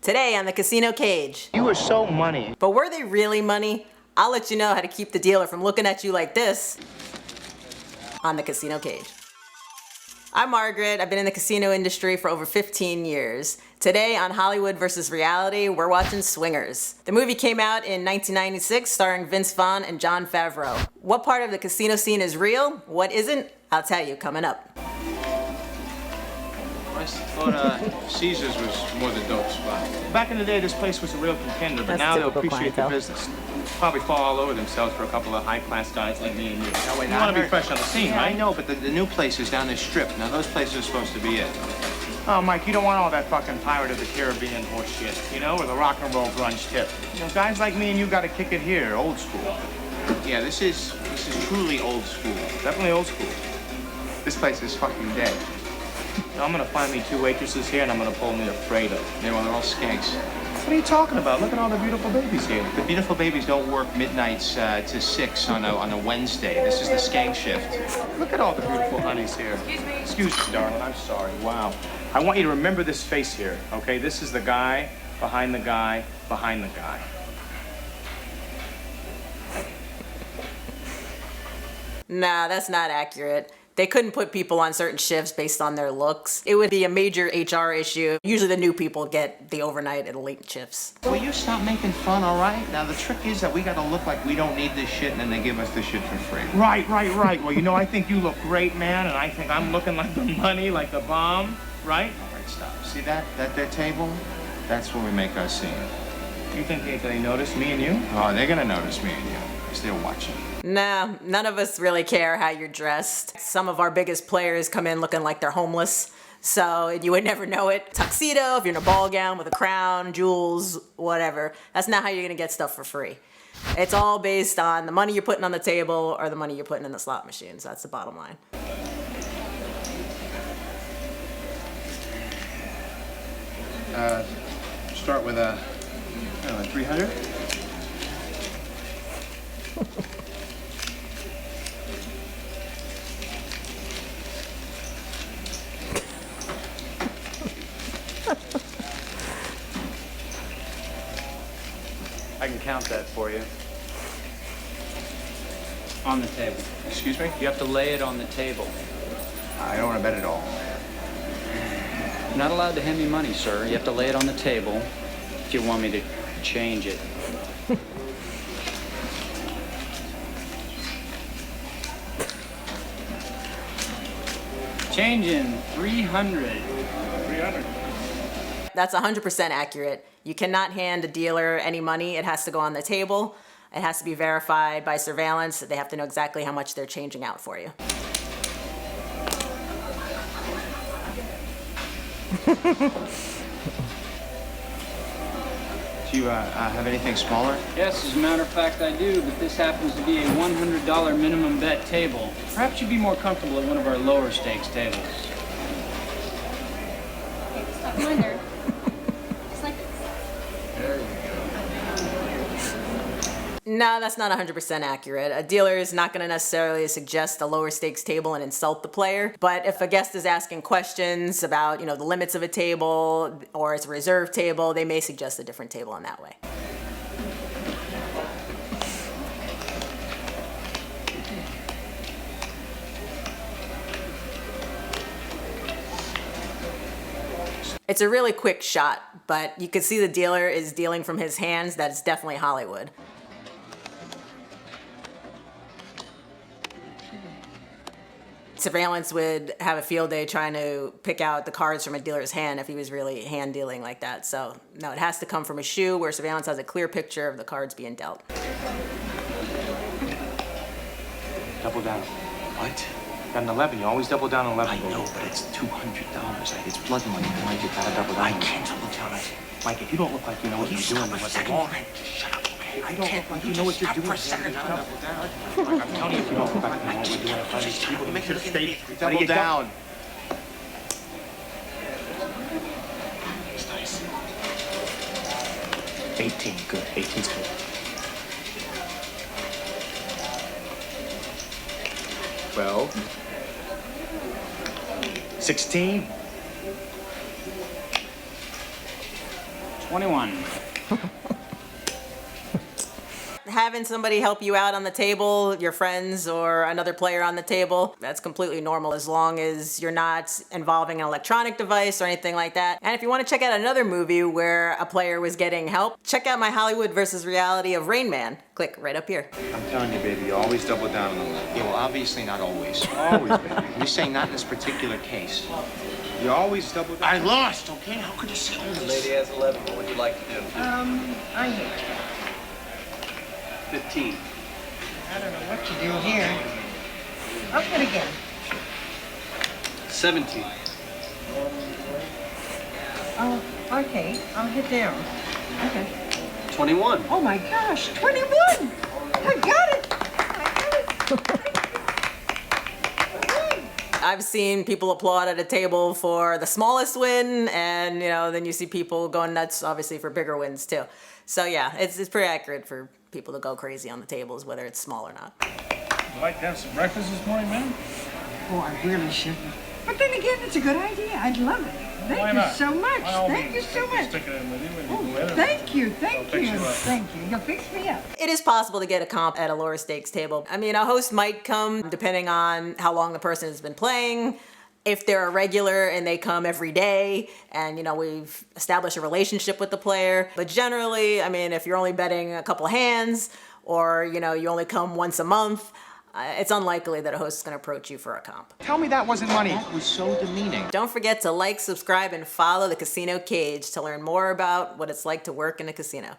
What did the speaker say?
Today on the Casino Cage. You are so money. But were they really money? I'll let you know how to keep the dealer from looking at you like this on the Casino Cage. I'm Margaret. I've been in the casino industry for over 15 years. Today on Hollywood vs. Reality, we're watching Swingers. The movie came out in 1996 starring Vince Vaughn and Jon Favreau. What part of the casino scene is real? What isn't? I'll tell you coming up. I thought Caesars was more the dope spot. Back in the day, this place was a real contender, but That's now they'll typical appreciate clientele. the business. Probably fall all over themselves for a couple of high-class guys like me and you. No, wait, You now want I to be heard- fresh on the scene, Yeah, right? I know, but the new place is down the strip. Now, those places are supposed to be it. Oh, Mike, you don't want all that fucking Pirate of the Caribbean horse shit, you know, or the rock and roll grunge tip. You know, guys like me and you got to kick it here, old school. Yeah, this is truly old school. Definitely old school. This place is fucking dead. Now, I'm gonna find me 2 waitresses here, and I'm gonna pull me a Fredo. Yeah, well, they're all skanks. What are you talking about? Look at all the beautiful babies here. The beautiful babies don't work midnights to 6 on a Wednesday. This is the skank shift. Look at all the beautiful honeys here. Excuse me, darling. I'm sorry. Wow. I want you to remember this face here, okay? This is the guy behind the guy behind the guy. Nah, that's not accurate. They couldn't put people on certain shifts based on their looks. It would be a major HR issue. Usually the new people get the overnight and late shifts. Will you stop making fun, all right? Now, the trick is that we got to look like we don't need this shit, and then they give us the shit for free. Right. Well, you know, I think you look great, man, and I think I'm looking like the money, like the bomb, right? All right, stop. See that table? That's where we make our scene. You think they notice me and you? Oh, they're going to notice me and you, because they're watching. Nah, none of us really care how you're dressed. Some of our biggest players come in looking like they're homeless, so you would never know it. Tuxedo, if you're in a ball gown with a crown, jewels, whatever. That's not how you're gonna get stuff for free. It's all based on the money you're putting on the table or the money you're putting in the slot machines. That's the bottom line. Start with a 300. I can count that for you. On the table. Excuse me? You have to lay it on the table. I don't want to bet at all. You're not allowed to hand me money, sir. You have to lay it on the table if you want me to change it. Change in 300. 300. That's 100% accurate. You cannot hand a dealer any money. It has to go on the table. It has to be verified by surveillance. They have to know exactly how much they're changing out for you. Do you have anything smaller? Yes, as a matter of fact, I do, but this happens to be a $100 minimum bet table. Perhaps you'd be more comfortable at one of our lower stakes tables. Stop wonder. Just like There you go. No, that's not 100% accurate. A dealer is not going to necessarily suggest a lower stakes table and insult the player. But if a guest is asking questions about, the limits of a table or it's a reserve table, they may suggest a different table in that way. It's a really quick shot, but you can see the dealer is dealing from his hands. That's definitely Hollywood. Surveillance would have a field day trying to pick out the cards from a dealer's hand if he was really hand dealing like that. So no, it has to come from a shoe where surveillance has a clear picture of the cards being dealt. Double down. What? Got an 11. You always double down on 11. I know, but it's $200. It's blood money. Mike, you gotta double down. I can't double down. Mike, if you don't look like you know what you're doing, then what's wrong? Shut up. I don't look like you know what you're doing. For a second. Double down. Mike, I'm telling you, if you don't look like you know what you're doing, I'm telling you, You make it look at me. How do Double you down. It's nice. 18, good. 18's good. 12. 16. 21. Having somebody help you out on the table, your friends or another player on the table, that's completely normal as long as you're not involving an electronic device or anything like that. And if you want to check out another movie where a player was getting help, check out my Hollywood versus reality of Rain Man. Click right up here. I'm telling you, baby, you always double down on the left. Yeah, well, obviously not always. Always, baby. You're saying not in this particular case. You always double down. I lost, okay? How could you say all The this? lady has 11. What would you like to do? I hate 15. I don't know what to do here. I'll hit again. 17. Oh, okay. I'll hit down. Okay. 21. Oh my gosh, 21! I got it! I've seen people applaud at a table for the smallest win, and then you see people going nuts, obviously, for bigger wins too. So yeah, it's pretty accurate for people to go crazy on the tables, whether it's small or not. Would you like to have some breakfast this morning, man? Oh, I really shouldn't. But then again, it's a good idea. I'd love it. Why Thank you not? so much. By all Thank you means, so much. Stick it in with you when you Oh, go in. thank you, I'll thank fix you, you up. thank you. You'll fix me up. It is possible to get a comp at a lower stakes table. I mean, a host might come depending on how long the person has been playing. If they're a regular and they come every day and, we've established a relationship with the player. But generally, I mean, if you're only betting a couple hands or, you only come once a month, it's unlikely that a host is going to approach you for a comp. Tell me that wasn't money. That was so demeaning. Don't forget to like, subscribe, and follow the Casino Cage to learn more about what it's like to work in a casino.